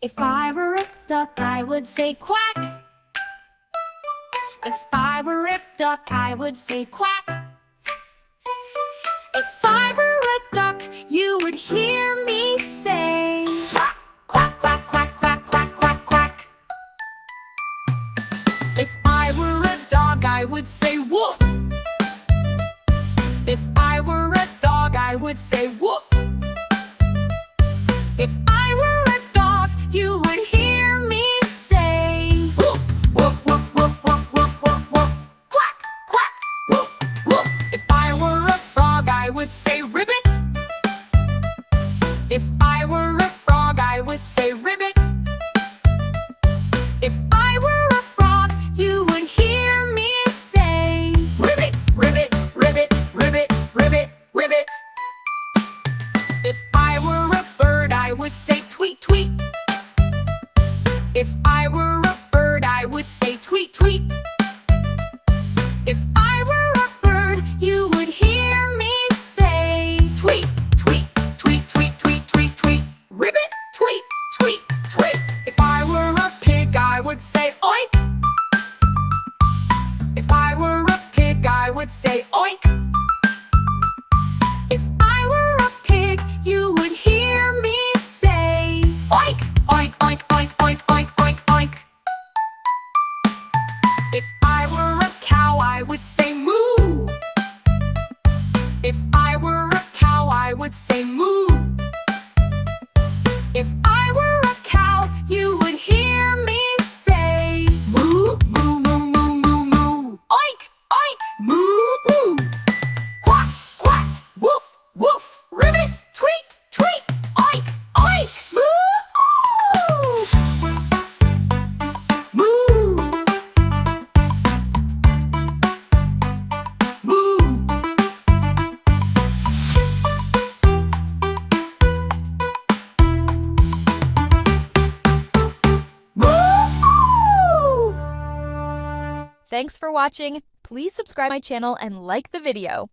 If I were a duck, I would say quack. If I were a duck, I would say quack. If I were a duck, you would hear me say quack, quack, quack, quack, quack, quack, quack, quack. If I were a dog, I would say woof. If I were a dog, I would say woof. If I were a dog, you would hear me say woof, woof, woof, woof, woof, woof, woof, woof. Quack, quack, woof, woof. If I were a frog, I would say ribbit. If I were a frog, I would say ribbit. If I were a frog, you would hear me say ribbit, ribbit, ribbit, ribbit, ribbit, ribbit. If I were a bird, I would say tweet, tweet. If I were a bird, I would say tweet, tweet. If I were a bird, you would hear me say tweet, tweet, tweet, tweet, tweet, tweet, tweet. Ribbit, tweet, tweet, tweet. If I were a pig, I would say oink. If I were a pig, I would say oink. If I were a pig, you would hear me say oink, oink, oink, oink, oink, oink, oink, oink. If I were a cow, I would say moo. If I were a cow, I would say moo. If I were a cow, you would hear me say moo, moo, moo, moo, moo, moo. Oink, oink, moo, moo. Quack, quack, woof, woof. Ribbit, tweet, tweet. Oink, oink, moo. Moo. Moo. Thanks for watching. Please subscribe my channel and like the video.